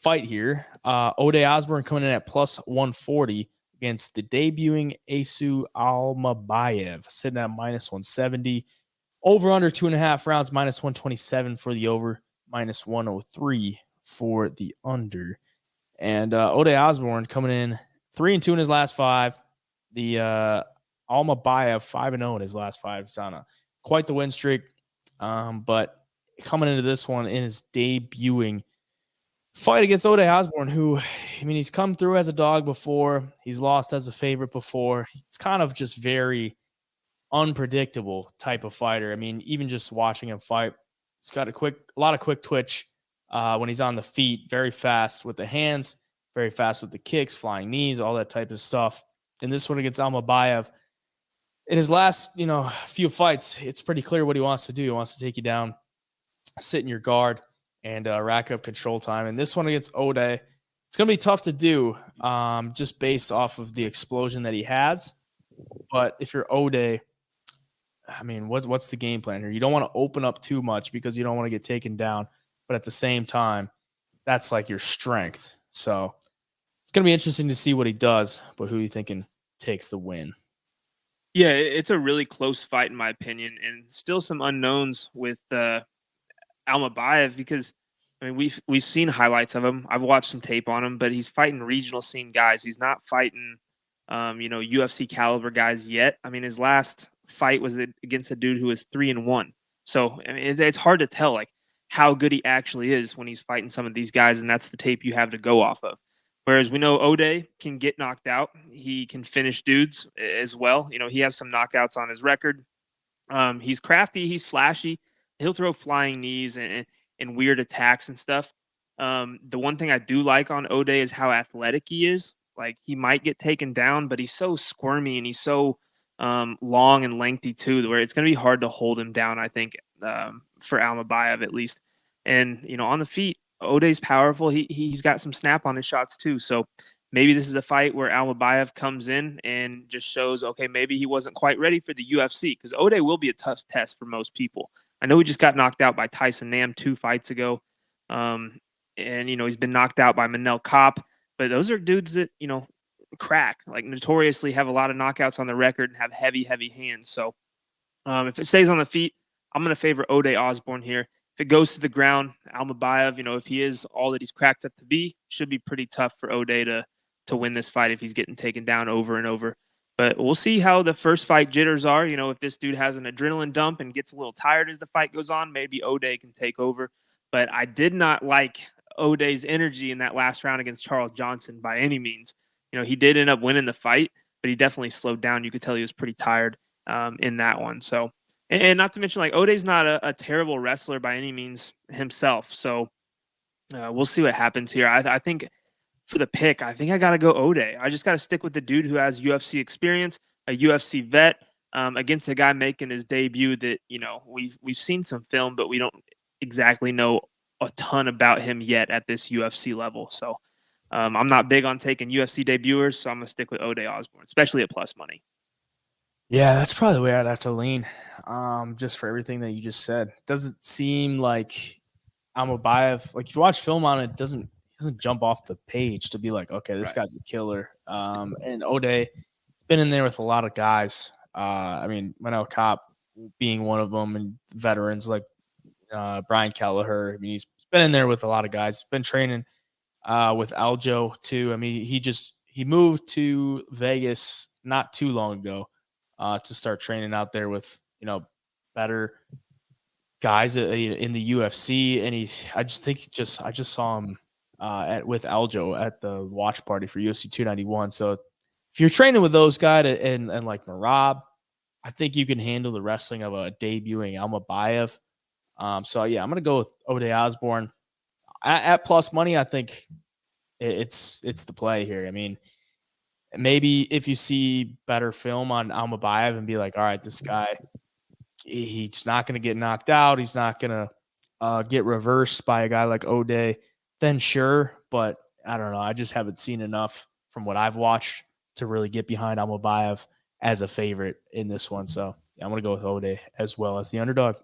fight here. Almabaev Osbourne coming in at plus 140 against the debuting Asu Almabaev, sitting at minus 170. Over under 2.5 rounds, minus 127 for the over, minus 103 for the under. And Almabaev Osbourne coming in 3-2 in his last 5. The Almabaev 5-0 in his last 5. It's on quite the win streak. But coming into this one in his debuting fight against Almabaev Osbourne, who, I mean, he's come through as a dog before. He's lost as a favorite before. It's kind of just very unpredictable type of fighter. I mean, even just watching him fight, he's got a lot of quick twitch when he's on the feet, very fast with the hands, very fast with the kicks, flying knees, all that type of stuff. And this one against Almabaev, in his last, few fights, it's pretty clear what he wants to do. He wants to take you down, sit in your guard, and rack up control time. And this one against Almabaev, it's going to be tough to do just based off of the explosion that he has. But if you're Almabaev, I mean, what's the game plan here? You don't want to open up too much because you don't want to get taken down. But at the same time, that's like your strength. So it's going to be interesting to see what he does. But who are you thinking takes the win? Yeah, it's a really close fight in my opinion, and still some unknowns with Almabaev because I mean we've seen highlights of him. I've watched some tape on him, but he's fighting regional scene guys. He's not fighting UFC caliber guys yet. I mean, his last fight was against a dude who was 3-1. So I mean, it's hard to tell like how good he actually is when he's fighting some of these guys, and that's the tape you have to go off of. Whereas we know Almabaev can get knocked out. He can finish dudes as well. He has some knockouts on his record. He's crafty. He's flashy. He'll throw flying knees and weird attacks and stuff. The one thing I do like on Almabaev is how athletic he is. Like, he might get taken down, but he's so squirmy and he's so long and lengthy too, where it's going to be hard to hold him down, I think, for Almabaev at least. And, on the feet, Almabaev's powerful. He's got some snap on his shots too. So maybe this is a fight where Almabaev comes in and just shows, okay, maybe he wasn't quite ready for the UFC, because Almabaev will be a tough test for most people. I know he just got knocked out by Tyson Nam 2 fights ago. And, he's been knocked out by Manel Kopp. But those are dudes that, crack, like notoriously have a lot of knockouts on the record and have heavy, heavy hands. So if it stays on the feet, I'm going to favor Almabaev Osbourne here. If it goes to the ground, Almabaev, if he is all that he's cracked up to be, should be pretty tough for Almabaev to win this fight if he's getting taken down over and over. But we'll see how the first fight jitters are. If this dude has an adrenaline dump and gets a little tired as the fight goes on, maybe Almabaev can take over. But I did not like Almabaev's energy in that last round against Charles Johnson by any means. He did end up winning the fight, but he definitely slowed down. You could tell he was pretty tired in that one. So, and not to mention, like, Almabaev's not a terrible wrestler by any means himself. So we'll see what happens here. I think for the pick, I think I got to go Almabaev. I just got to stick with the dude who has UFC experience, a UFC vet, against a guy making his debut that, we've seen some film, but we don't exactly know a ton about him yet at this UFC level. So I'm not big on taking UFC debuters, so I'm going to stick with Almabaev Osbourne, especially at plus money. Yeah, that's probably the way I'd have to lean, just for everything that you just said. It doesn't seem like Almabaev, like if you watch film on it, doesn't jump off the page to be like, okay, this guy's a killer. And Almabaev's been in there with a lot of guys. I mean, Manel Kopp being one of them, and veterans like Brian Kelleher. I mean, he's been in there with a lot of guys. He's been training with Aljo too. I mean, he moved to Vegas not too long ago to start training out there with better guys in the UFC. And I just saw him with Aljo at the watch party for UFC 291. So if you're training with those guys and like Marab, I think you can handle the wrestling of a debuting Almabaev. So yeah, I'm gonna go with Almabaev Osbourne at plus money. I think it's the play here. I mean, maybe if you see better film on Almabaev and be like, all right, this guy, he's not gonna get knocked out. He's not gonna get reversed by a guy like Almabaev. Then sure, but I don't know. I just haven't seen enough from what I've watched to really get behind Almabaev as a favorite in this one. So yeah, I'm gonna go with Almabaev as well as the underdog.